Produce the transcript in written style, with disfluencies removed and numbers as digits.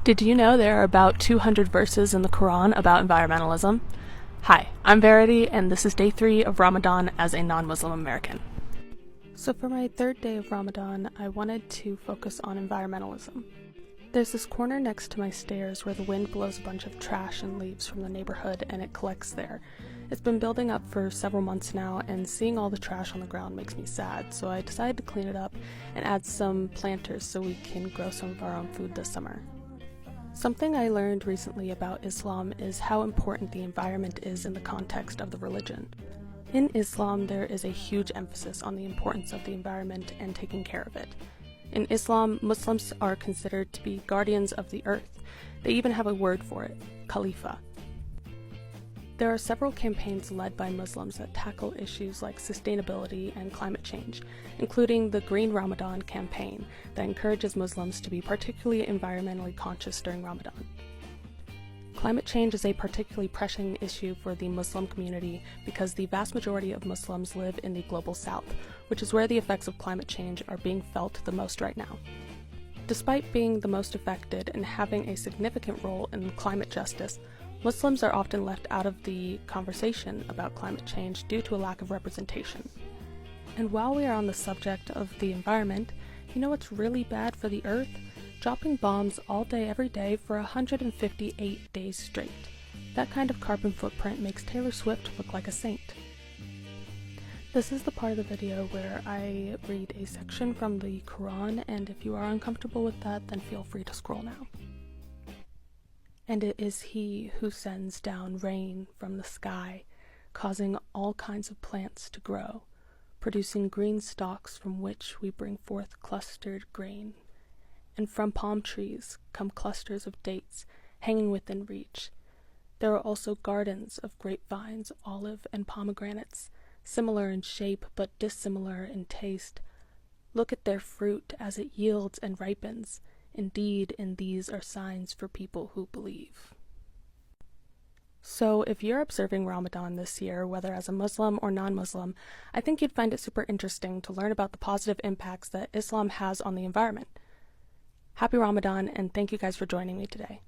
Did you know there are about 200 verses in the Quran about environmentalism? Hi, I'm Verity, and this is day 3 of Ramadan as a non-Muslim American. So for my third day of Ramadan, I wanted to focus on environmentalism. There's this corner next to my stairs where the wind blows a bunch of trash and leaves from the neighborhood and it collects there. It's been building up for several months now, and seeing all the trash on the ground makes me sad, so I decided to clean it up and add some planters so we can grow some of our own food this summer. Something I learned recently about Islam is how important the environment is in the context of the religion. In Islam, there is a huge emphasis on the importance of the environment and taking care of it. In Islam, Muslims are considered to be guardians of the earth. They even have a word for it, Khalifa. There are several campaigns led by Muslims that tackle issues like sustainability and climate change, including the Green Ramadan campaign that encourages Muslims to be particularly environmentally conscious during Ramadan. Climate change is a particularly pressing issue for the Muslim community because the vast majority of Muslims live in the global south, which is where the effects of climate change are being felt the most right now. Despite being the most affected and having a significant role in climate justice, Muslims are often left out of the conversation about climate change due to a lack of representation. And while we are on the subject of the environment, you know what's really bad for the earth? Dropping bombs all day every day for 158 days straight. That kind of carbon footprint makes Taylor Swift look like a saint. This is the part of the video where I read a section from the Quran, and if you are uncomfortable with that, then feel free to scroll now. And it is He who sends down rain from the sky, causing all kinds of plants to grow, producing green stalks from which we bring forth clustered grain. And from palm trees come clusters of dates hanging within reach. There are also gardens of grapevines, olive, and pomegranates, similar in shape but dissimilar in taste. Look at their fruit as it yields and ripens. Indeed, in these are signs for people who believe. So if you're observing Ramadan this year, whether as a Muslim or non-Muslim, I think you'd find it super interesting to learn about the positive impacts that Islam has on the environment. Happy Ramadan, and thank you guys for joining me today.